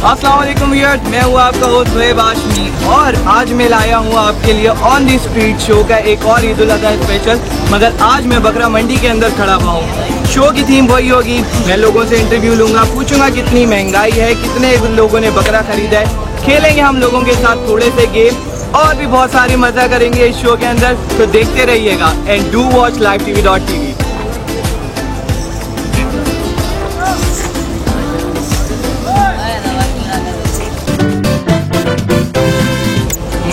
अस्सलाम वालेकुम व्यूअर्स, मैं हूँ आपका होस्ट ज़ुहैब हाशमी और आज मैं लाया हूँ आपके लिए ऑन दी स्ट्रीट शो का एक और ईद उल अज़हा स्पेशल। मगर आज मैं बकरा मंडी के अंदर खड़ा हुआ हूँ। शो की थीम वही होगी, मैं लोगों से इंटरव्यू लूँगा, पूछूंगा कितनी महंगाई है, कितने लोगों ने बकरा खरीदा है, खेलेंगे हम लोगों के साथ थोड़े से गेम और भी बहुत सारी मज़ा करेंगे इस शो के अंदर। तो देखते रहिएगा एंड डू वॉच LiveTV.tv।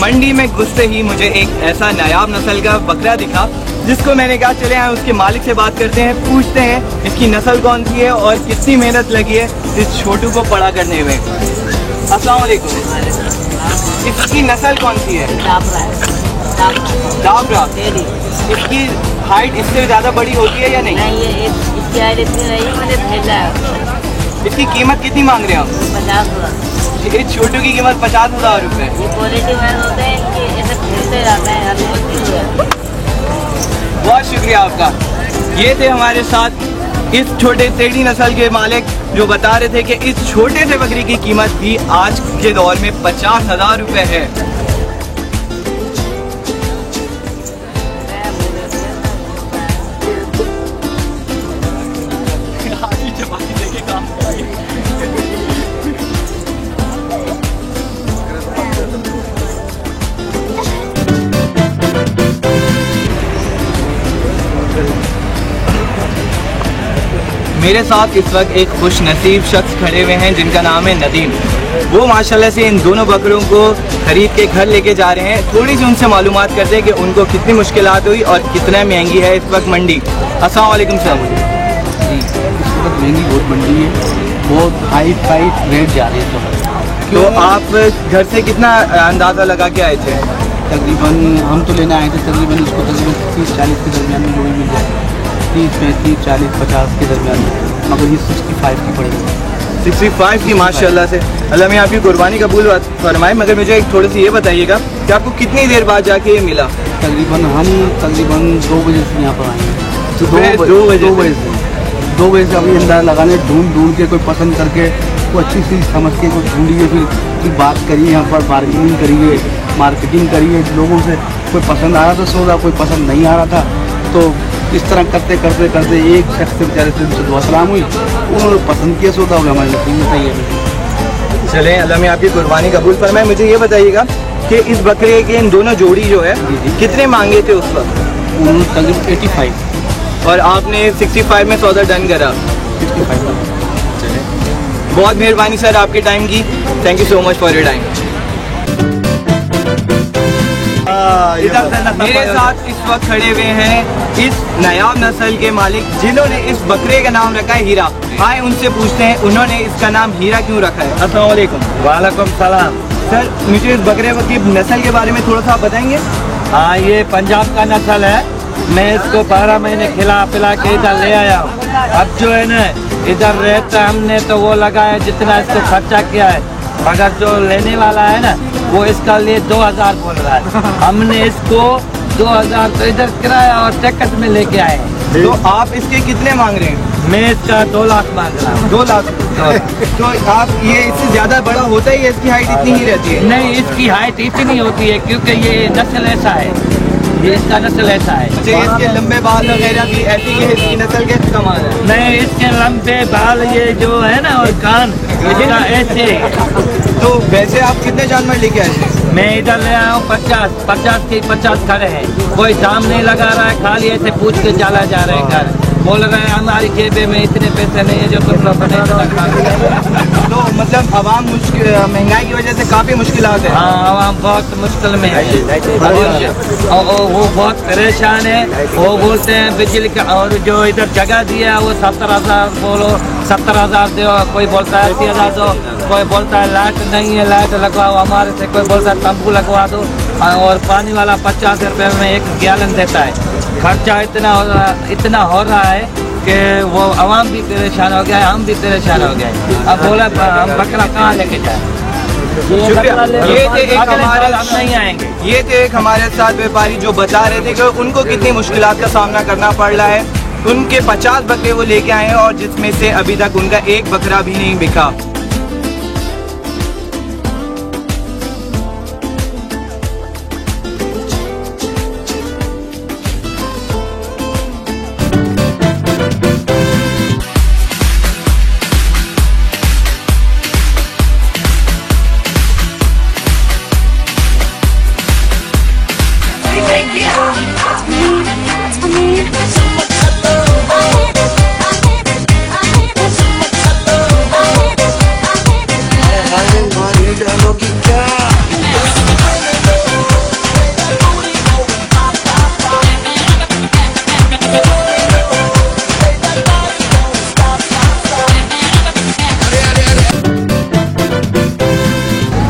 मंडी में घुसते ही मुझे एक ऐसा नायाब नस्ल का बकरा दिखा जिसको मैंने कहा चले आए उसके मालिक से बात करते हैं, पूछते हैं इसकी नस्ल कौन सी है और कितनी मेहनत लगी है इस छोटू को बड़ा करने में। अस्सलाम वालेकुम, इसकी नस्ल कौन सी है? डाबरा। इसकी हाइट इससे ज़्यादा बड़ी होती है या नहीं? इसकी हाइट इतनी नहीं, मैंने भेजा है। इसकी कीमत कितनी मांग रहे हैं आप? 50,000। इस छोटू की कीमत 50,000 रुपये। ये क्वालिटी मैन होते हैं कि ऐसे खेलते रहते हैं, बहुत शुक्रिया आपका। ये थे हमारे साथ इस छोटे टेढ़ी नस्ल के मालिक जो बता रहे थे कि इस छोटे से बकरी की कीमत भी आज के दौर में 50,000 रुपये है। मेरे साथ इस वक्त एक खुश नसीब शख्स खड़े हुए हैं जिनका नाम है नदीम। वो माशाल्लाह से इन दोनों बकरों को खरीद के घर लेके जा रहे हैं। थोड़ी सी उनसे मालूमात करते हैं कि उनको कितनी मुश्किलात हुई और कितना महंगी है इस वक्त मंडी। अस्सलाम वालेकुम सर। जी, इस वक्त महंगी बहुत मंडी है, बहुत हाई फाई रेट जा रही है। तो आप घर से कितना अंदाज़ा लगा के आए थे? तकरीबन हम तो लेना आए थे तकरीबन इसको तकरीबन 30-40 के दरमियान में जो भी मिल जाए, 30, 35, 40, 50 के दरमियान में, मगर ये 65 की पड़ेगी। 65 की माशाल्लाह से। अल्लाह में आपकी कुर्बानी कबूल फरमाए। मगर मुझे एक थोड़ी सी ये बताइएगा कि आपको कितनी देर बाद जाके ये मिला? तकरीबन हम 2 बजे से यहाँ पर आए हैं। तो 2 बजे से अभी अंदाज़ा लगाने ढूंढ के कोई पसंद करके कोई अच्छी चीज़ समझ के कोई ढूंढिए, फिर बात करिए, यहाँ पर बार्गेनिंग करिए, मार्केटिंग करिए, लोगों से कोई पसंद आ रहा था सौदा, कोई पसंद नहीं आ रहा था। तो इस तरह करते एक शख्स से बेचारे से दुआ सलाम हुई, उन्होंने पसंद किया सौदा हुआ हमारे लिए। बताइए। चलें, अल्लाह में आपकी कुर्बानी कबूल फरमाए। मुझे ये बताइएगा कि इस बकरे के इन दोनों जोड़ी जो है कितने मांगे थे उस वक्त? उन्होंने तकरीबन 85 और आपने 65 में सौदा डन करा। 65। बहुत मेहरबानी सर आपके टाइम की। Thank you so much for your time. मेरे साथ इस वक्त खड़े हुए हैं इस नायाब नस्ल के मालिक जिन्होंने इस बकरे का नाम रखा है हीरा। आए उनसे पूछते हैं उन्होंने इसका नाम हीरा क्यों रखा है। अस्सलाम वालेकुम। वालेकुम सलाम। सर मुझे इस बकरे की नस्ल के बारे में थोड़ा सा बताएंगे? हाँ, ये पंजाब का नस्ल है। मैं इसको 12 महीने खिला पिला के इधर ले आया हूँ। अब जो है ना इधर रहता हमने तो वो लगाया जितना इसको खर्चा किया है, मगर जो लेने वाला है ना वो इसका लिए 2000 बोल रहा है। हमने इसको 2000 तो इधर किराया और टिकट में लेके आए। तो आप इसके कितने मांग रहे हैं? मैं इसका 2 लाख मांग रहा हूँ। 2 लाख। तो आप ये इससे ज्यादा बड़ा होता है या इसकी हाइट इतनी ही रहती है? नहीं, इसकी हाइट इतनी होती है क्योंकि ये नस्ल ऐसा है, ये इसका नस्ल ऐसा है। अच्छा, इसके लंबे बाल वगैरह भी ऐसी है, इसकी नस्ल के कमाल है? नहीं, इसके लंबे बाल ये जो है ना और कान इसका ऐसे। तो वैसे आप कितने जानवर लेके आए थे? मैं इधर ले आया हूँ 50 के 50 खड़े हैं। कोई दाम नहीं लगा रहा है, खाली ऐसे पूछ के चला जा रहे हैं घर। बोल रहे हैं हमारी जेबे में इतने पैसे नहीं है जो तुम लोग बने। तो मतलब आवाम महंगाई की वजह से काफ़ी मुश्किलात है। हाँ, आवाम बहुत मुश्किल में है और वो बहुत परेशान है। वो बोलते हैं बिजली का, और जो इधर जगह दिया वो 70,000 बोलो, 70,000 दो, कोई बोलता है 80,000 दो, कोई बोलता है लाइट नहीं है, लाइट लगवाओ हमारे से, कोई बोलता है तंबू लगवा दो, और पानी वाला 50 रुपये में 1 गैलन देता है। खर्चा इतना हो रहा है कि वो आवाम भी परेशान हो गया है, हम भी परेशान हो गए। अब बोला हम बकरा कहाँ लेके जाए? शुक्रिया। ये थे एक हमारे नहीं आएंगे। ये थे एक हमारे साथ व्यापारी जो बता रहे थे कि उनको कितनी मुश्किलात का सामना करना पड़ रहा है। उनके 50 बकरे वो लेके आए हैं और जिसमें से अभी तक उनका एक बकरा भी नहीं बिका।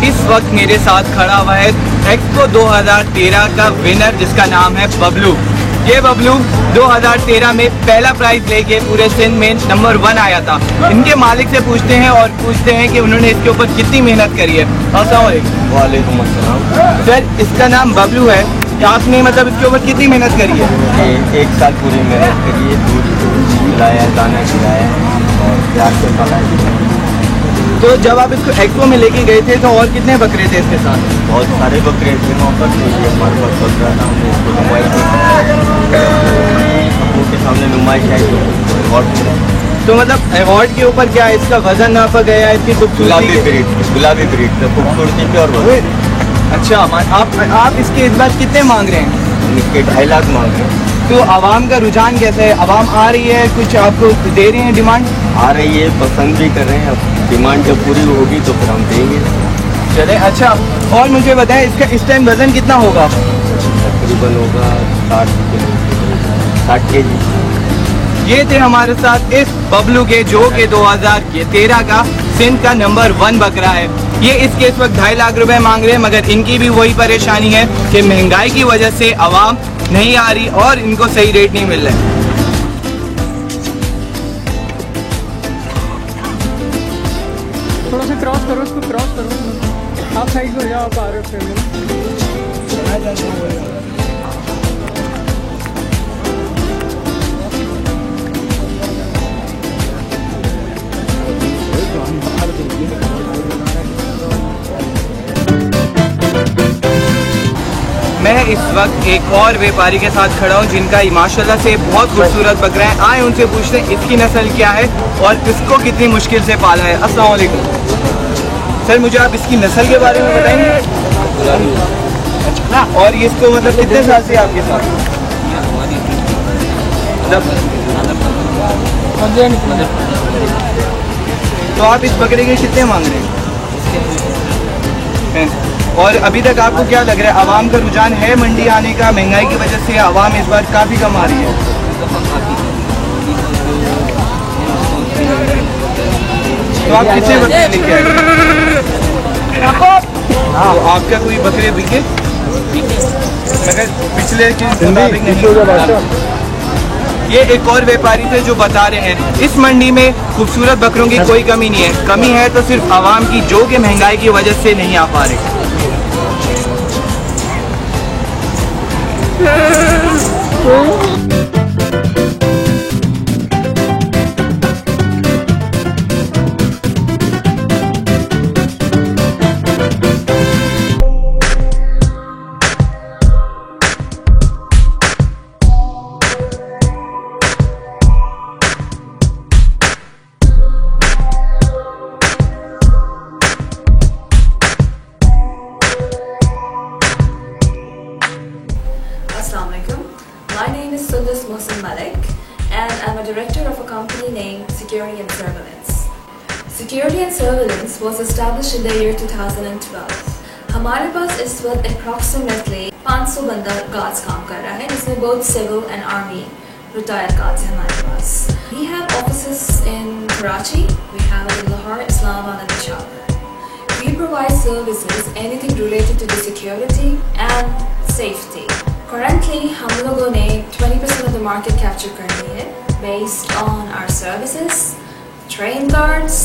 इस वक्त मेरे साथ खड़ा हुआ है एक्सपो 2013 का विनर जिसका नाम है बबलू। ये बबलू 2013 में पहला प्राइज लेके पूरे सिंध में नंबर 1 आया था। इनके मालिक से पूछते हैं और पूछते हैं कि उन्होंने इसके ऊपर कितनी मेहनत करी है। अस्सलाम वालेकुम अस्सलाम। सर, इसका नाम बबलू है, आपने मतलब इसके ऊपर कितनी मेहनत करी है? 1 साल पूरी मेहनत करी है, दूध खिलाया, दाना खिलाया और प्यार से पाला। तो जब आप इसको एक्सपो में लेके गए थे तो और कितने बकरे थे इसके साथ? बहुत सारे बकरे थे वहाँ पर, हमारे पास चल रहा था, हमने इसको नुमाइश के सामने नुमाइश आई तो अवार्ड। तो मतलब अवार्ड के ऊपर क्या इसका वजन नापा गया है, इसकी खूबसूरती? गुलाबी ब्रीड खूबसूरती पे और वजन। अच्छा, आप इसके इस बार कितने मांग रहे हैं? इसके 2.5 लाख मांग रहे हैं। तो आवाम का रुझान कैसा है? आवाम आ रही है, कुछ आपको दे रही है डिमांड? आ रही है, पसंद भी कर रहे हैं। अब डिमांड जब पूरी होगी तो फिर हम देंगे। चले। अच्छा, और मुझे बताएं इसका इस टाइम वजन कितना होगा? तकरीबन होगा 60 kg। ये थे हमारे साथ इस बबलू के जो कि 2013 का सिंध का नंबर 1 बकरा है। ये इसके इस वक्त 2.5 लाख रुपए मांग रहे हैं, मगर इनकी भी वही परेशानी है कि महंगाई की वजह से आवाम नहीं आ रही और इनको सही रेट नहीं मिल रहा है। थोड़ा सा क्रॉस करो, उसको क्रॉस करो, आप साइड हो जाओ, आप आ रहे हो फिर। मैं इस वक्त एक और व्यापारी के साथ खड़ा हूँ जिनका माशाल्लाह से बहुत खूबसूरत बकरा है। आए उनसे पूछते हैं इसकी नस्ल क्या है और इसको कितनी मुश्किल से पाला है। अस्सलाम वालेकुम सर, मुझे आप इसकी नस्ल के बारे में बताएंगे? और इसको मतलब कितने साल से आपके साथ? तो आप इस बकरे के कितने मांग रहे हैं? और अभी तक आपको क्या लग रहा है, आवाम का रुझान है मंडी आने का? महंगाई की वजह से आवाम इस बार काफ़ी कम आ रही है। तो आप कितने बकरे लेके आए? तो आपका कोई बकरे बिके? मगर पिछले के मुताबिक नहीं। ये एक और व्यापारी थे जो बता रहे हैं इस मंडी में खूबसूरत बकरों की कोई कमी नहीं है। कमी है तो सिर्फ आवाम की जो कि महंगाई की वजह से नहीं आ पा रही। Assalamualaikum. My name is Sundus Mohsin Malik and I'm a director of a company named Security and Surveillance. Security and Surveillance was established in the year 2012. हमारे पास इस वक्त approximately 500 बंदा guards काम कर रहा है, जिसमें both civil and army retired guards हैं हमारे पास. We have offices in Karachi, we have it in Lahore, Islamabad and Peshawar. We provide services anything related to the security and safety. Currently, हम लोगों ने 20% of the market capture कर ली है based on our services, train cards,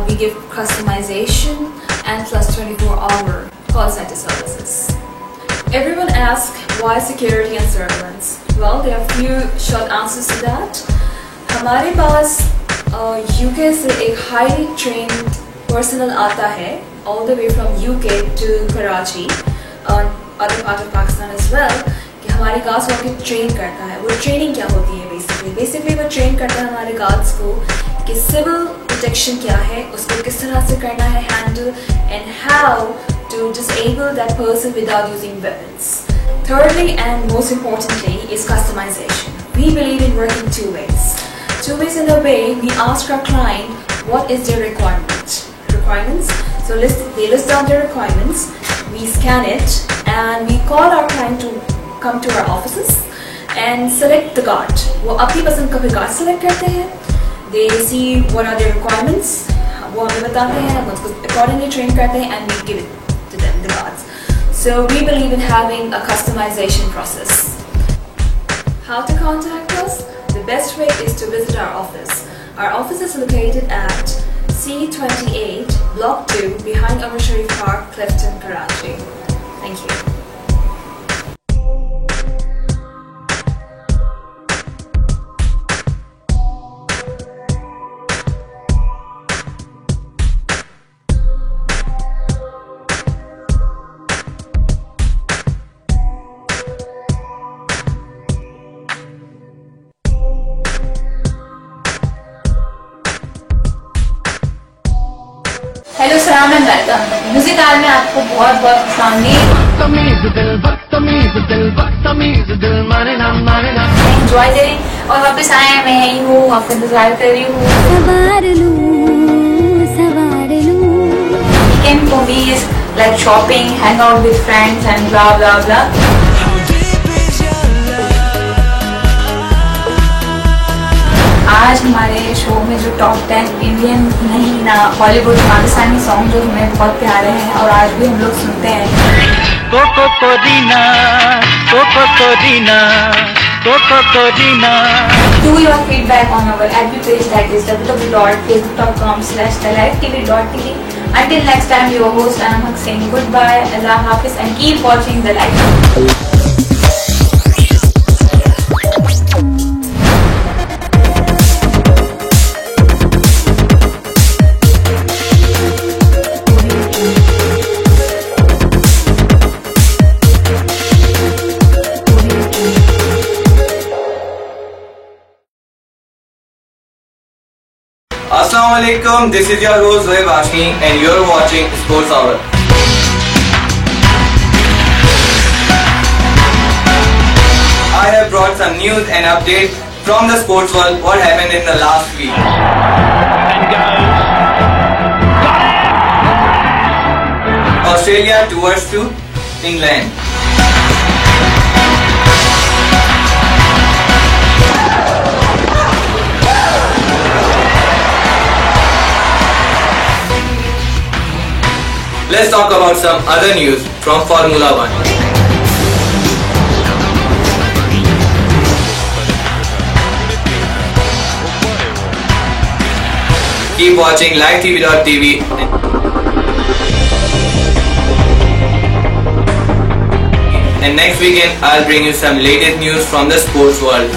we give customization and plus 24-hour call center services. Everyone asks why security and surveillance? Well, there are few short answers to that. हमारे पास UK से एक highly trained personnel आता है all the way from UK to Karachi और other part of Pakistan as well कि हमारे guards को train करता है। वो ट्रेनिंग क्या होती है बेसिकली वो ट्रेन करता है हमारे गार्ड्स को कि सिविल प्रोटेक्शन क्या है, उसको किस तरह से करना है handle and how to disable that person without using weapons. Thirdly and most importantly is customization. We believe in working two ways. Two ways in the way we ask our client what is their requirements. So they list down their requirements, we scan it and we call our client to come to our offices and select the guard. वो अपनी पसंद का भी guard select करते हैं. They see what are their requirements, वो हमें बताते हैं, हम उसको accordingly train करते हैं and we give it to them, the guards. So we believe in having a customization process. How to contact us? The best way is to visit our office. Our office is located at C28, Block 2, behind Umar Sharif Park, Clifton, Karachi. Thank you. Hello सलाम and welcome. Music are में आपको बहुत बहुत enjoy करें और वापस आए मैं यही हूँ, आपका इंतजार कर रही हूँ। Weekend for me is like shopping, hang out with friends and blah blah blah. आज हमारे शो में जो टॉप 10 इंडियन नहीं ना बॉलीवुड पाकिस्तानी सॉन्ग जो हमें बहुत प्यारे हैं और आज भी हम लोग सुनते हैं। Do your feedback on our FB page that is www.facebook.com/thelivetv.tv. Until next time, your host Anamak saying goodbye, Allah Hafiz, and keep watching The Life. Assalamu alaikum, this is your host Zohaib Hashmi and you're watching Sports Hour. I have brought some news and updates from the sports world what happened in the last week. Australia tours to England. Let's talk about some other news from Formula 1. Keep watching livetv.tv. And next weekend I'll bring you some latest news from the sports world.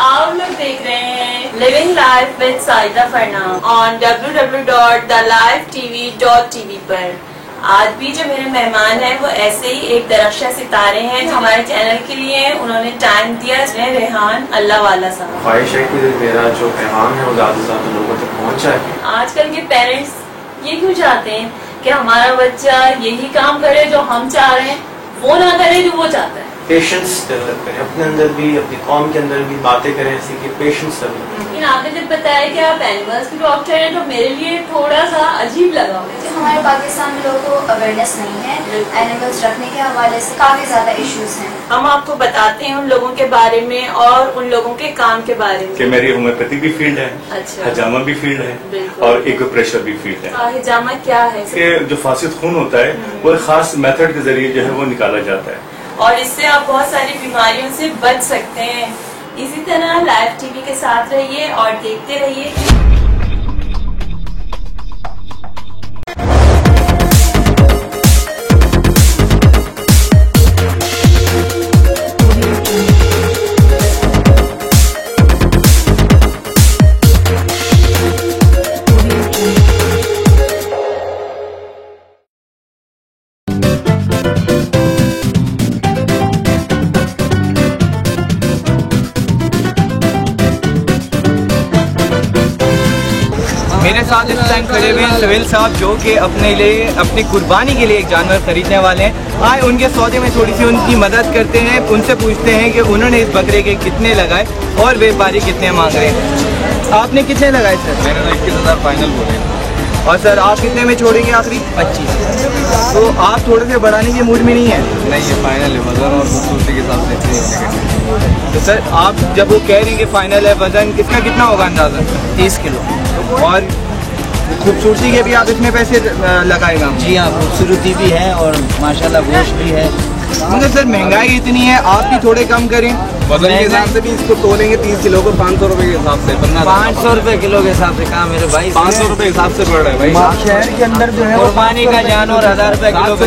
आप लोग देख रहे हैं living life with Saida Farnam on www.thelivetv.tv पर। आज भी जो मेरे मेहमान हैं वो ऐसे ही एक दरख्शा सितारे हैं जो हमारे चैनल के लिए उन्होंने टाइम दिया। इसमें रेहान अल्लाह वाला साहब। ख्वाहिश है कि मेरा जो पैगाम है वो ज़्यादा से ज़्यादा लोगों तक पहुँच जाए। आजकल के पेरेंट्स ये क्यों चाहते हैं कि हमारा बच्चा यही काम करे जो हम चाह रहे हैं, वो ना करे जो वो चाहता है। पेशेंस डेवलप करें अपने अंदर भी, अपनी कौम के अंदर भी बातें करें ऐसी कि पेशेंस डेवलप करें। लेकिन आपने जब बताया कि आप एनिमल्स के डॉक्टर हैं तो मेरे लिए थोड़ा सा अजीब लगा। हमारे पाकिस्तान में लोगों को अवेयरनेस नहीं है एनिमल्स रखने के हवाले से, काफी ज्यादा इश्यूज हैं। हम आपको बताते हैं उन लोगों के बारे में और उन लोगों के काम के बारे में कि मेरी होम्योपैथी भी फील्ड है, अच्छा, हजामा भी फील्ड है और एक्यूप्रेशर भी फील्ड है। हिजामा क्या है? ये जो फासिद खून होता है वो एक खास मेथड के जरिए जो है वो निकाला जाता है और इससे आप बहुत सारी बीमारियों से बच सकते हैं। इसी तरह लाइव टीवी के साथ रहिए और देखते रहिए। मेरे साथ इस टाइम खड़े हुए हैं सुहेल साहब, जो कि अपने लिए अपनी कुर्बानी के लिए एक जानवर खरीदने वाले हैं। आए उनके सौदे में थोड़ी सी उनकी मदद करते हैं, उनसे पूछते हैं कि उन्होंने इस बकरे के कितने लगाए और व्यापारी कितने मांग रहे हैं। आपने कितने लगाए सर? मैंने तो 21,000 फाइनल बोले। और सर आप कितने में छोड़ेंगे आखिरी? 25। तो आप थोड़े से बढ़ाने के मूड में नहीं है? नहीं, ये फाइनल है, वजन और खूबसूरती के हिसाब से। तो सर आप जब वो कह रहे हैं कि फाइनल है, वजन इसका कितना होगा अंदाज़ा? 30 किलो। और खूबसूरती के भी आप इसमें पैसे लगाएगा? जी हाँ, खूबसूरती भी है और माशाल्लाह गोश्त भी है। मगर सर महंगाई इतनी है, आप भी थोड़े कम करें। वजन के हिसाब से भी इसको तोलेंगे 30 किलो को 500 रुपए के हिसाब से। 500 रुपए किलो के हिसाब से कहाँ मेरे भाई? 500 रुपए हिसाब से पड़ रहा है भाई। शहर के अंदर जो है कुर्बानी का जानवर 1000 रुपए किलो से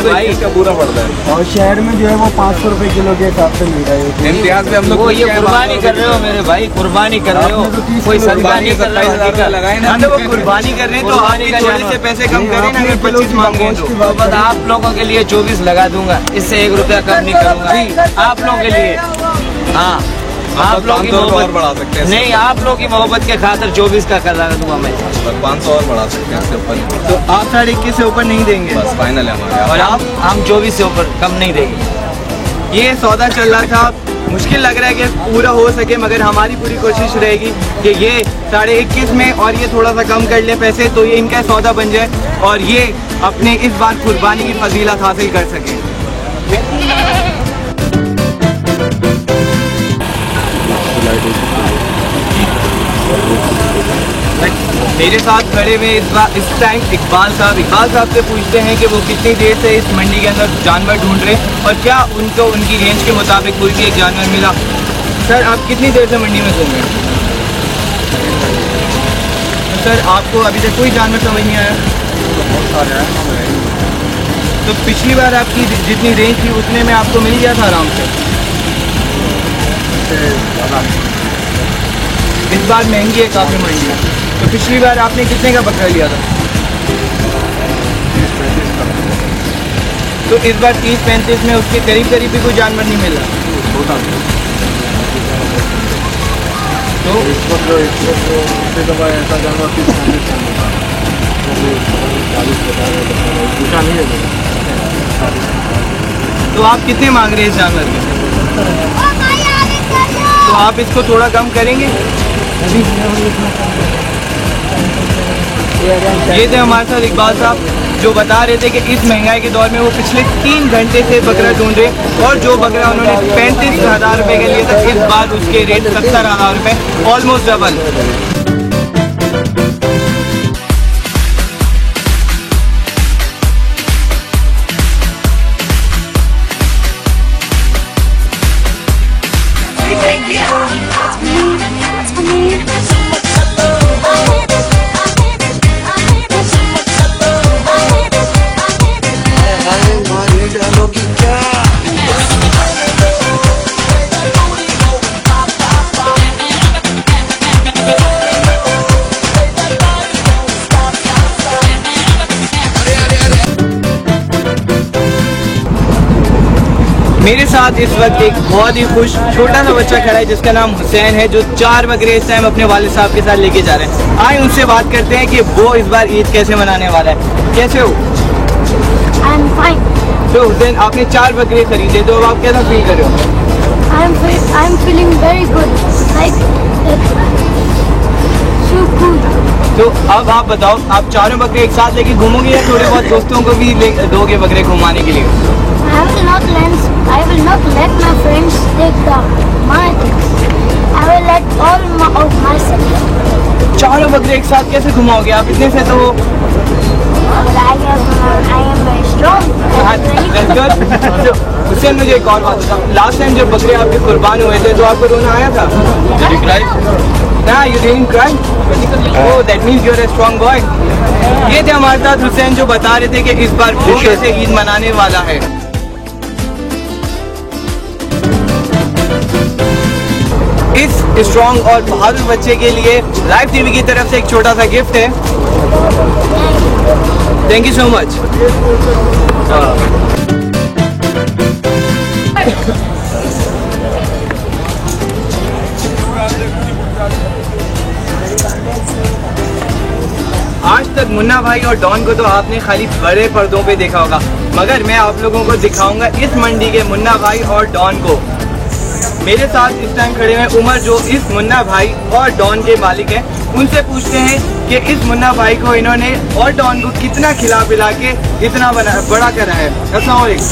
भाई इसका पूरा पड़ता है। और शहर में जो है वो 500 रुपए किलो के हिसाब से मिल रहा है। इम्तियाज में हम लोग वो ये कुर्बानी कर रहे हो मेरे भाई, कुर्बानी कर रहे हो, कोई सदका नहीं कर रहा। लगाए हाँ तो वो कुर्बानी कर रहे हैं तो आप भी थोड़े से पैसे कम करें ना, अगर 25 मांग रहे हैं तो। बस आप लोगों के लिए 24 लगा दूंगा, इससे 1 रुपया कम नहीं करूंगा आप लोगों के लिए। हाँ, आप लोगों की मोहब्बत बढ़ा सकते हैं। नहीं, आप लोगों की मोहब्बत के खातिर 24 का कर रहा दूंगा मैं। 500 और बढ़ा सकते हैं इससे ऊपर। तो आप 21.5 से ऊपर नहीं देंगे? बस फाइनल है हमारे। और हम 24 से ऊपर कम नहीं देंगे। ये सौदा चल रहा था, मुश्किल लग रहा है कि पूरा हो सके, मगर हमारी पूरी कोशिश रहेगी कि ये 21.5 में और ये थोड़ा सा कम कर ले पैसे, तो ये इनका सौदा बन जाए और ये अपने इस बार कुर्बानी की फजीलत हासिल कर सके। मेरे साथ खड़े हुए इस टाइम इकबाल साहब से पूछते हैं कि वो कितनी देर से इस मंडी के अंदर जानवर ढूंढ रहे हैं और क्या उनको उनकी रेंज के मुताबिक कोई भी एक जानवर मिला। सर आप कितनी देर से मंडी में घूम रहे हैं? सर आपको अभी तक कोई जानवर समझ नहीं आया? बहुत सारे हैं। तो पिछली बार आपकी जितनी रेंज थी उतने में आपको मिल गया था आराम से? इस बार महंगी है काफ़ी मंडी। तो पिछली बार आपने कितने का बकरा लिया था? तो इस बार 30-35 में उसके करीब भी कोई जानवर नहीं मिल रहा। तो ऐसा जानवर तो आप कितने मांग रहे हैं इस जानवर के? तो आप इसको थोड़ा कम करेंगे? ये थे हमारे साथ इकबाल साहब, जो बता रहे थे कि इस महंगाई के दौर में वो पिछले 3 घंटे से बकरा ढूंढ रहे और जो बकरा उन्होंने 35,000 रुपये के लिए था, इस बार उसके रेट 70,000 रुपये, ऑलमोस्ट डबल। मेरे साथ इस वक्त एक बहुत ही खुश छोटा सा बच्चा खड़ा है जिसका नाम हुसैन है, जो 4 बकरे इस टाइम अपने वालिद साहब के साथ लेके जा रहे हैं। आए उनसे बात करते हैं कि वो इस बार ईद कैसे मनाने वाला है। कैसे हो? I'm fine. तो हुसैन आपने 4 बकरे खरीदे, तो अब आप कैसा फील कर रहे हो? I'm feeling very good. Like so good. तो अब आप बताओ, आप चारों बकरे एक साथ लेके घूमोगे या थोड़े बहुत दोस्तों को भी दोगे बकरे घुमाने के लिए? I will not let my friends take my things. I will let all of myself. चारों बकरे एक साथ कैसे घुमाओगे आप? इतने से तो I am very strong. Hussain मुझे एक और बात बताओ, लास्ट टाइम जब बकरे आपके कुर्बान हुए थे तो आपको रोना आया था? Did you cry? Nah, you didn't cry. Oh, that means you're a strong boy. ये थे हमारे साथ हुसैन जो बता रहे थे कि इस बार वो कैसे ईद मनाने वाला है। इस स्ट्रॉन्ग और बहादुर बच्चे के लिए लाइव टीवी की तरफ से एक छोटा सा गिफ्ट है। Thank you so much. आज तक मुन्ना भाई और डॉन को तो आपने खाली बड़े पर्दों पे देखा होगा, मगर मैं आप लोगों को दिखाऊंगा इस मंडी के मुन्ना भाई और डॉन को। मेरे साथ इस टाइम खड़े हैं उमर, जो इस मुन्ना भाई और डॉन के मालिक हैं। उनसे पूछते हैं कि इस मुन्ना भाई को इन्होंने और डॉन को कितना खिला पिला के इतना बड़ा करा है। अस्सलाम वालेकुम।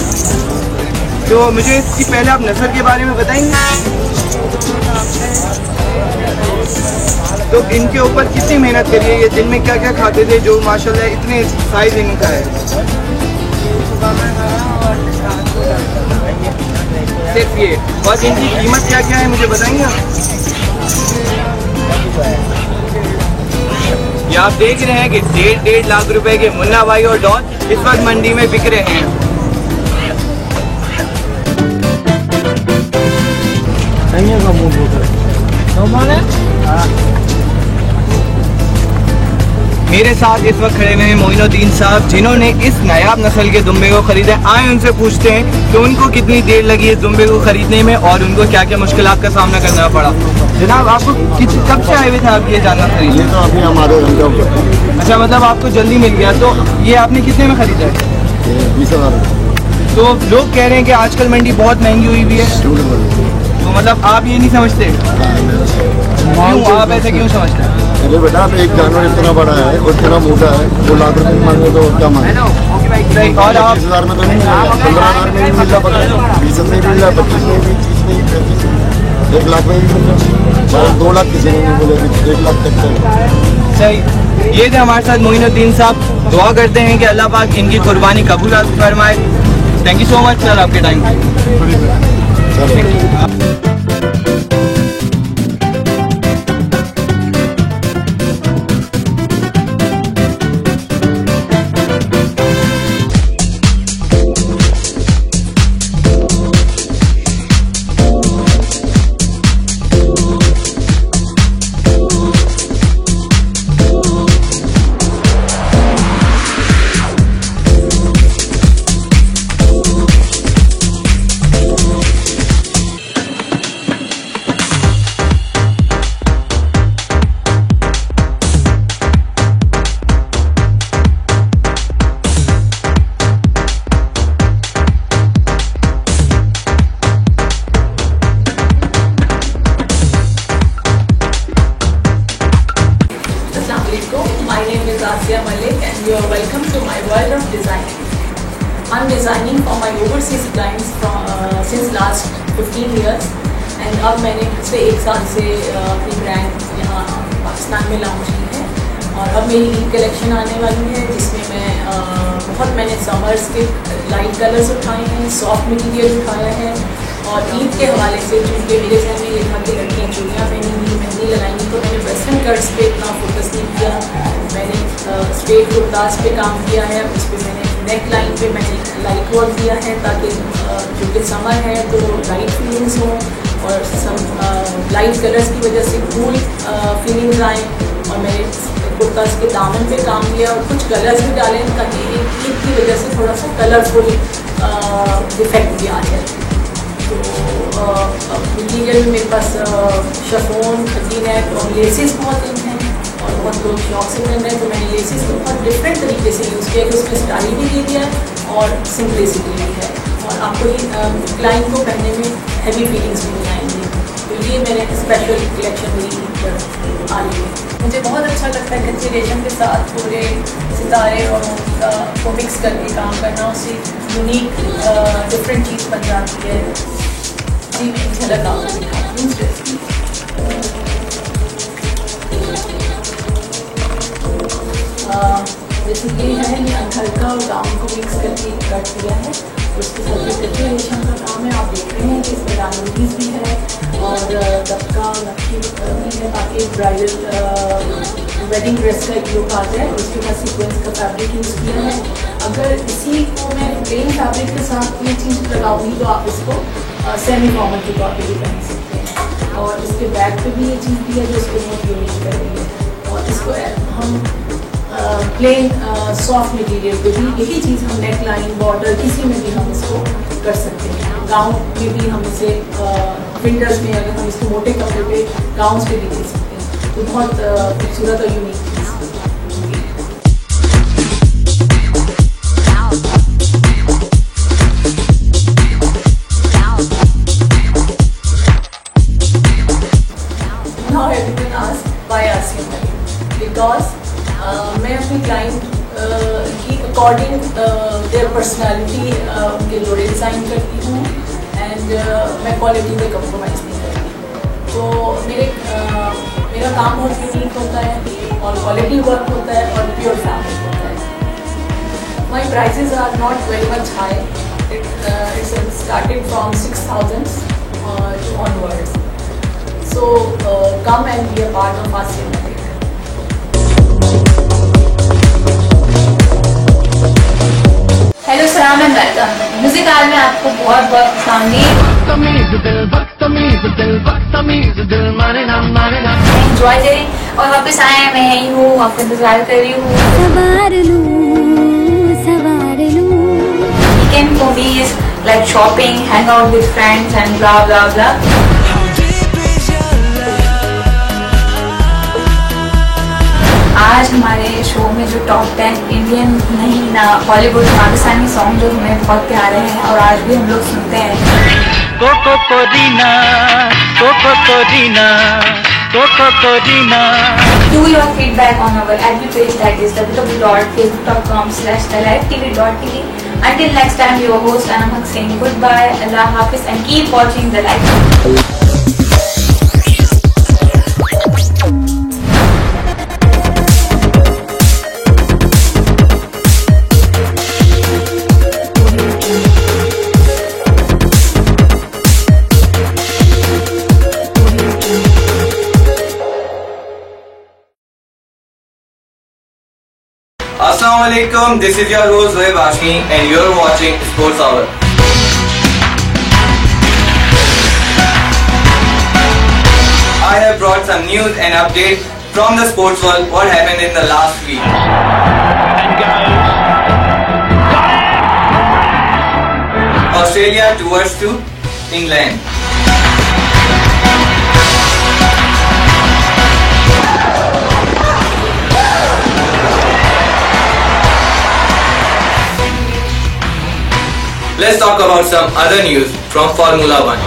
तो मुझे इसकी पहले आप नस्ल के बारे में बताएंगे? तो इनके ऊपर कितनी मेहनत करी है, ये दिन में क्या क्या खाते थे जो माशाल्लाह इतने साइज इनका है? सिर्फ ये, और इनकी कीमत क्या क्या है मुझे बताएंगे आप? ये आप देख रहे हैं कि 1.5 लाख रुपए के मुन्ना भाई और डॉन इस वक्त मंडी में बिक रहे हैं। मेरे साथ इस वक्त खड़े हुए हैं मोइनुद्दीन साहब, जिन्होंने इस नायाब नस्ल के दुम्बे को खरीदा। आए उनसे पूछते हैं कि उनको कितनी देर लगी इस दुम्बे को खरीदने में और उनको क्या क्या मुश्किलात का सामना करना पड़ा। जनाब, आपको कब से आए हुए थे आप ये जानवर खरीदने? तो अभी हमारे घंटे। अच्छा, मतलब आपको जल्दी मिल गया। तो ये आपने कितने में खरीदा है? 20,000। तो लोग कह रहे हैं कि आजकल मंडी बहुत महंगी हुई हुई है, तो मतलब आप ये नहीं समझते? क्यों आप ऐसे क्यों समझते हैं? अरे बेटा, एक जानवर इतना बड़ा है और इतना मोटा है, 2 लाख रुपये मांगे तो क्या मांगे? और आप 20,000 में तो नहीं, 15,000 में भी मिल रहा, 20 में भी मिल रहा, 25 में भी, 30 में भी, 35 में, 1 लाख में भी मिल रहा। 2 लाख किसी ने नहीं बोले, 1 लाख तक सही। ये थे हमारे साथ मोइनुद्दीन साहब। दुआ करते हैं कि अल्लाह पाक इनकी कुर्बानी कबूल फरमाए। Thank you so much sir आपके time. My name is Asya Malik and you are welcome to my world of designing. I'm designing for my overseas clients since last 15 years and अब मैंने पिछले 1 साल से अपनी ब्रांड यहाँ पाकिस्तान में launch की है और अब मेरी ईद कलेक्शन आने वाली है जिसमें मैंने समर्स के लाइट कलर्स उठाए हैं, सॉफ्ट मटेरियल उठाया है और ईद के हवाले से क्योंकि मेरे घर में ये था कि लड़कियाँ चूड़ियाँ पहनेंगी, मेहंदी लगाएंगी, तो मैंने वेस्टर्न कट्स पे इतना फोकस नहीं किया। मैंने स्ट्रेट कुर्ताज पे काम किया है, उस पर मैंने नेक लाइन पे मैंने लाइट वर्क दिया है ताकि क्योंकि समर है तो लाइट फीलिंग्स हों और सम लाइट कलर्स की वजह से कूल फीलिंग्स आएँ। और मैंने कुर्ताज के दामन पे काम किया और कुछ कलर्स भी डाले ताकि ईद की वजह से थोड़ा सा कलरफुल इफेक्ट भी आ जाए। तो मटीरियल में मेरे पास शफोन, खजीनेट और लेसेस बहुत इन हैं और बहुत लोग शौक से कर रहे हैं, तो मैंने लेसिस को बहुत डिफरेंट तरीके से यूज़ किया कि उसमें स्टाइल भी दे दिया है और सिंपलिसिटी भी है, और आपको क्लाइंट को पहनने में हैवी फीलिंग्स भी नहीं आएंगी। तो ये मेरे स्पेशल कलेक्शन मेरी आ रही है। मुझे बहुत अच्छा लगता है कच्चे रेशम के साथ पूरे सितारे और को मिक्स करके काम करना, उससे यूनिक डिफरेंट चीज़ बन जाती है। जी झलक आपको दिखाती हूँ ड्रेस की। जैसे ये है, ये हल्का और गाउन को मिक्स करके कट दिया है, उसके साथ ये कच्चे रेशम का काम है। आप देख रहे हैं कि इसमें डायमंडीज भी है और दबका नक्की भी है, ताकि ब्राइडल वेडिंग ड्रेस का एक लुक आ जाए। उसके बाद सीक्वेंस का फैब्रिक यूज़ किया है। अगर इसी को मैं प्लेन फैब्रिक के साथ ये चीज़ लगाऊंगी तो आप इसको सेमी फॉर्मल के तौर पर भी पहन सकते हैं। और इसके बैक पे भी ये चीज़ दी है जो इसको बहुत यूनिक कर रही है। और इसको हम प्लेन सॉफ्ट मटेरियल पे भी यही चीज़ हम नेक लाइन बॉर्डर किसी में भी हम इसको कर सकते हैं। गाउन में भी हम इसे विंटर्स में अगर हम इसको मोटे कपड़े पे गाउन्स पे भी दे सकते हैं, तो बहुत खूबसूरत और unique cheese. Now everyone asks why Asiya Malik? Because मैं अपने क्लाइंट की अकॉर्डिंग देयर पर्सनालिटी उनके जोड़े डिज़ाइन करती हूँ, एंड मैं क्वालिटी पे कम्प्रोमाइज़ नहीं करती। तो मेरा काम बहुत यूनिक होता है और क्वालिटी वर्क होता है और प्योर फैब्रिक होता है। My prices are not very much high, it's starting from 6,000 onwards. So come and be a part of Asiya Malik. Hello सलाम एंड वेलकम। म्यूजिक आल में आपको बहुत बहुत एंजॉय करें और वापस आए हैं, मैं यही हूँ, आपको इंतजार कर रही हूँ। Weekend movies like shopping, hang out with friends and blah blah blah. आज हमारे शो में जो टॉप 10 इंडियन नहीं ना बॉलीवुड पाकिस्तानी सॉन्ग जो हमें बहुत प्यारे हैं और आज भी हम लोग सुनते हैं। Koko Korina, Koko Korina, Koko Korina. Do your feedback on our FB page, that is www.facebook.com/thelifetv.tv. Until next time, your host Anamhak saying goodbye, Allah Hafiz, and keep watching The Life. Assalamualaikum, this is your host Zohaib Hashmi and you're watching Sports Hour. I have brought some news and updates from the sports world, what happened in the last week. Australia tours to England. Let's talk about some other news from Formula 1.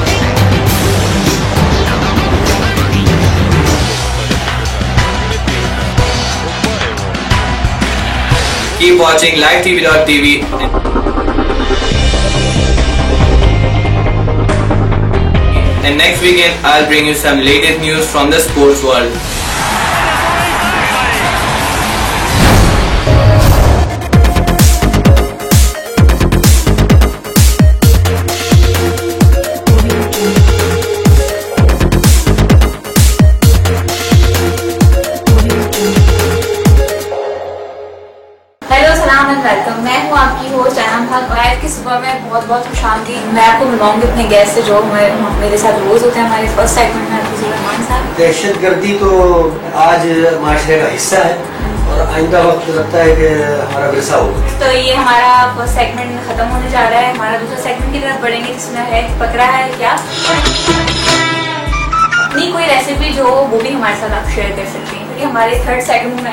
Keep watching LiveTV.tv. And next weekend I'll bring you some latest news from the sports world. Welcome. मैं हूँ आपकी host अनमहक और आज की सुबह में बहुत खुश थी। मैं आपको मिलाऊंगी अपने गेस्ट से जो मेरे साथ रोज होते हैं हमारे फर्स्ट सेगमेंट में। रहमान साहब, दहशतगर्दी तो आज माशरे का हिस्सा है और आइंदा वक्त लगता है कि हमारा विरसा होगा। तो ये हमारा फर्स्ट सेगमेंट खत्म होने जा रहा है। हमारा दूसरा सेगमेंट की तरफ बढ़ेंगे जिसमें है पकड़ा है क्या, अपनी कोई रेसिपी जो वो भी हमारे साथ आप शेयर कर सकते हैं। कि हमारे थर्ड सेगमेंट में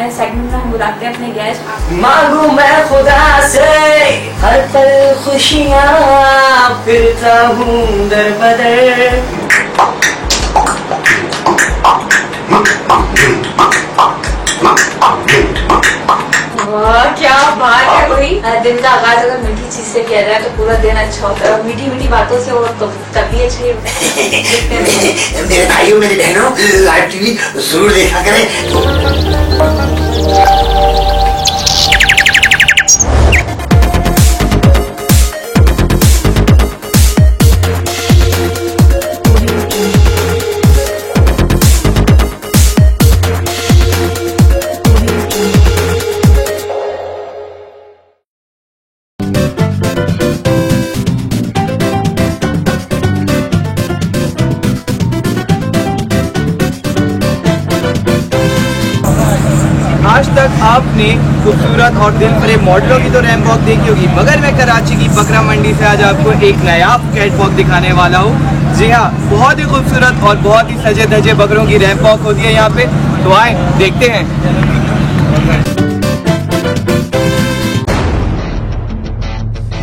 हम बुलाते हैं अपने गेस्ट। मांगू मैं खुदा से हर पल खुशियाँ, फिरता हूँ दर बदर। क्या बात है कोई। दिन का आगाज अगर मीठी चीज से किया जाए तो पूरा दिन अच्छा होता है, और मीठी मीठी बातों से और तो तभी अच्छी। मेरे भाइयों मेरी बहनों, लाइव टीवी जरूर देखा करें। आज तक आपने खूबसूरत और दिल भरे मॉडलों की तो रैंप वॉक देखी होगी, मगर मैं कराची की बकरा मंडी से आज आपको एक नया कैट वॉक दिखाने वाला हूँ। जी हाँ, बहुत ही खूबसूरत और बहुत ही सजे धजे बकरों की रैंप वॉक होती है यहाँ पे। तो आए देखते हैं।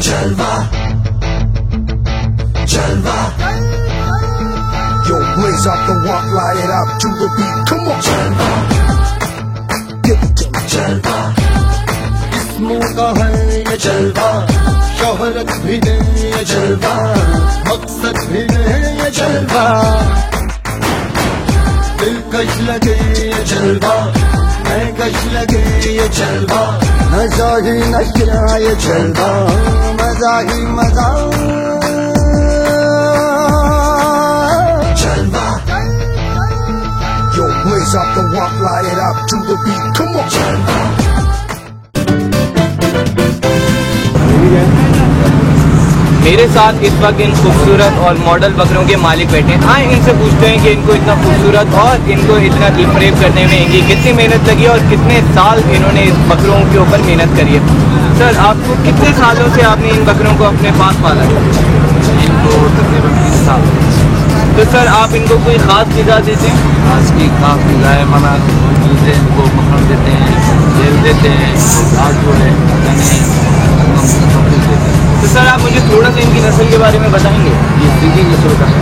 जलवा जलवा, yo blaze up the walk, light it up to the beat, come on। जलवा जलवा, इसमों का है ये जलवा, शोहरत भी है ये जलवा, मकसद भी है ये जलवा, दिलकश लगे ये जलवा, महकश लगे ये जलवा, मजा ही नशा ये जलवा, मजा ही मजा। जलवा yo blaze up the walk, light it up to the beat, come on। जलवा मेरे साथ इस वक्त इन खूबसूरत और मॉडल बकरों के मालिक बैठे हैं। आए इनसे पूछते हैं कि इनको इतना खूबसूरत और इनको इतना फ्रेम करने में इनकी कितनी मेहनत लगी और कितने साल इन्होंने इस बकरों के ऊपर मेहनत करी है। सर, आपको कितने सालों से आपने इन बकरों को अपने पास पाला है? इनको तकरीबन 3 साल। तो सर, आप इनको कोई ख़ास ग़िज़ा देते हैं? आज की खास ग़िज़ा है, मना मिलते हैं, इनको मक्खन देते हैं, तेल देते हैं, घास जो है तो सर, आप मुझे थोड़ा सा इनकी नस्ल के बारे में बताएंगे? ये सीधी नस्ल का है।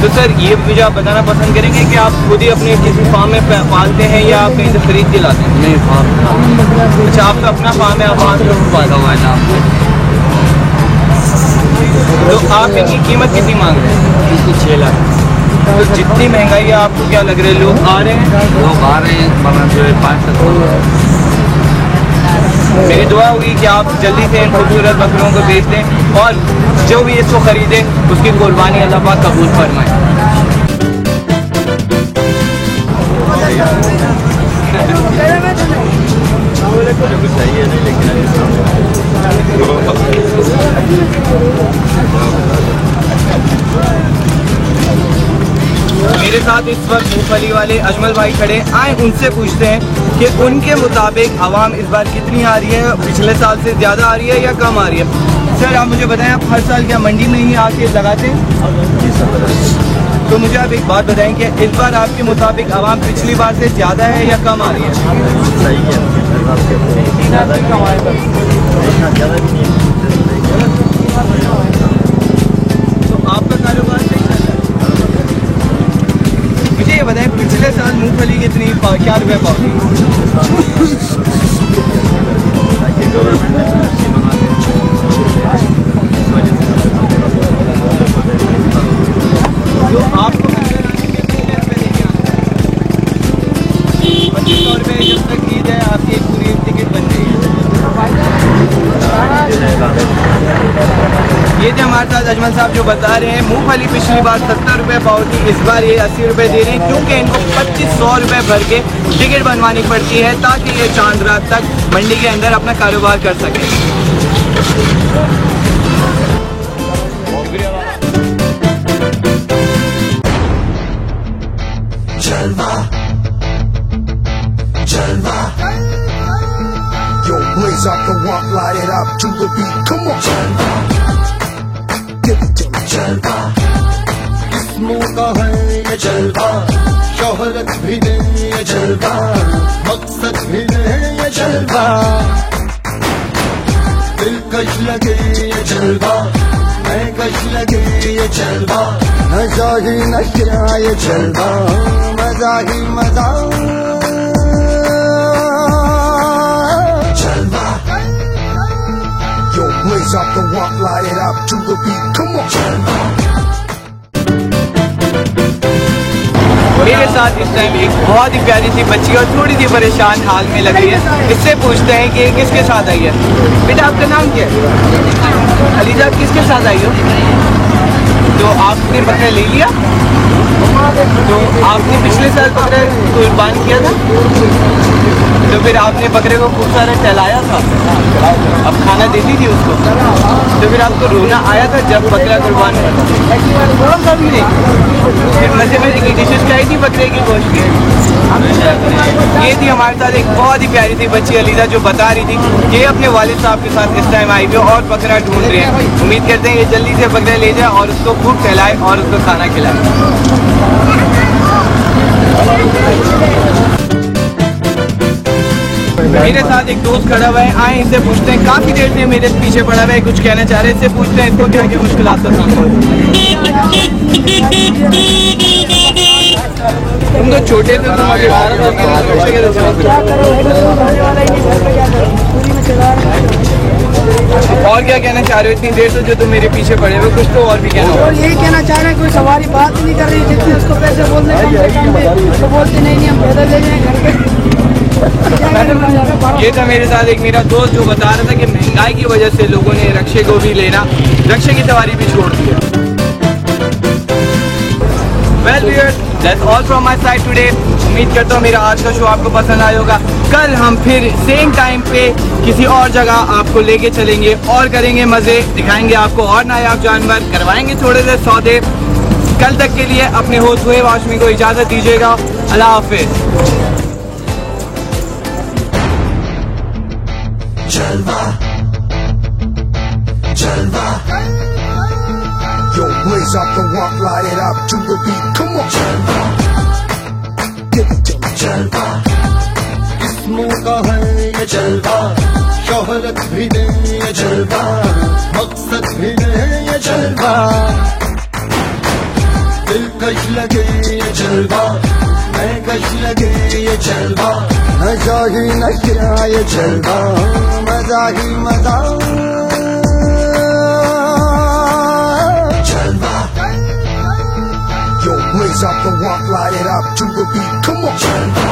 तो सर, ये मुझे आप बताना पसंद करेंगे कि आप खुद ही अपने किसी फार्म में पालते हैं या आप कहीं से खरीद के लाते हैं? नहीं, फार्म। अच्छा, आपका अपना फार्म है, आप वहाँ से पाला हुआ है ना? तो आप इनकी कीमत कितनी मांग रहे हैं? इनकी 6 लाख। तो जितनी महंगाई है, आपको क्या लग रहा है, लोग आ रहे हैं? लोग आ रहे हैं, मना जो है 5 तक। मेरी दुआ होगी कि आप जल्दी से इन खूबसूरत बकरों को बेच दें और जो भी इसको खरीदे उसकी कुर्बानी अल्लाह पाक कबूल फरमाए। मेरे साथ इस वक्त मूंगफली वाले अजमल भाई खड़े। आए उनसे पूछते हैं कि उनके मुताबिक आवाम इस बार कितनी आ रही है, पिछले साल से ज़्यादा आ रही है या कम आ रही है? सर, आप मुझे बताएं, आप हर साल क्या मंडी में ही आके लगाते हैं? तो मुझे आप एक बात बताएं कि इस बार आपके मुताबिक आवाम पिछली बार से ज़्यादा है या कम आ रही है? सही है, तो आपका कारोबार सही चल रहा है? मुझे ये बताएं, पिछले साल मूंगफली कितनी क्या रुपये पाव थी? तो आपको 2500 रुपये जब तक ईद है, आपकी एक पूरी टिकट बन गई है। ये थे हमारे साथ अजमल साहब जो बता रहे हैं मूंगफली पिछली बार 70 रुपये पाव थी, इस बार ये 80 रुपये दे रहे हैं, क्योंकि इनको 2500 रुपये भर के टिकट बनवानी पड़ती है ताकि ये चांद रात तक मंडी के अंदर अपना कारोबार कर सकें। जलवा जलवा, yo blaze up the walk, light it up to the beat, come on। जलवा give it to me। जलवा, जिस्मों का है ये जलवा, शोहरत भी दे ये जलवा, मकसद भी दे ये जलवा, दिलकश लगे ये जलवा, मैं कश लगे ये जलवा, नशा ही नशा ये जलवा, मजा ही मजा जलवा। Yo, blaze up the walk, light it up to the beat, come on जलवा। मेरे साथ इस टाइम एक बहुत ही प्यारी सी बच्ची और थोड़ी सी परेशान हाल में लग रही है। इससे पूछते हैं कि किसके साथ आई है। बेटा आपका नाम क्या है? अलीजा, किसके साथ आई हो? तो आपने बकरा ले लिया? तो आपने पिछले साल बकरा कुर्बान किया था, तो फिर आपने बकरे को खूब सारा टहलाया था, अब खाना देती थी उसको, तो फिर आपको रोना आया था जब बकरा कुर्बान हुआ था? कभी नहीं। फिर मजे मजे की डिशेज खाई थी बकरे की गोश्त की। ये थी हमारे साथ एक बहुत ही प्यारी सी बच्ची अलीजा, जो बता रही थी कि अपने वालिद साहब के साथ इस टाइम आई हुई और बकरा ढूंढ रहे हैं। उम्मीद करते हैं ये जल्दी से बकरा ले जाए और उसको खूब खिलाए और उसको खाना खिलाए। मेरे साथ एक दोस्त खड़ा हुआ है, आए इससे पूछते हैं। काफी देर से मेरे पीछे पड़ा हुआ है, कुछ कहना चाह रहे हैं, इससे पूछते हैं इसको क्या क्या मुश्किलात का सामना। तुम तो छोटे थे, तुम आगे 18 साल के और क्या कहना चाह रहे हो? इतनी देर से जो तुम मेरे पीछे पड़े हुए, कुछ तो और भी कहना हो। यही कहना चाह रहे हैं, कोई सवारी बात नहीं कर रही, जितने उसको पैसे बोलने तो बोलते नहीं हम पैदल ले जाएं घर के। ये था मेरे साथ एक मेरा दोस्त जो बता रहा था कि महंगाई की वजह से लोगों ने रक्षे को भी लेना, रक्षे की सवारी भी छोड़ दी है। Well viewers, that's all from my side today. उम्मीद करता हूँ मेरा आज का शो आपको पसंद आया होगा। कल हम फिर सेम टाइम पे किसी और जगह आपको लेके चलेंगे और करेंगे मजे, दिखाएंगे आपको और नायाब जानवर, करवाएंगे थोड़े से सौदे। कल तक के लिए अपने होस्ट शुएब हाशमी को इजाजत दीजिएगा। अल्लाह हाफिज। जलवा जलवा, yo blaze up the walk, light it up to the beat, come on जलवा, give it to me जलवा, जिस्मों का है ये जलवा, शोहरत भी दे ये जलवा, मकसद भी दे ये जलवा, दिलकश लगे ये जलवा, मैं कश लगे ये जलवा, नशा ही नशा ये जलवा, मजा ही मजा जलवा। Yo, blaze up the walk, light it up to the beat, come on जलवा।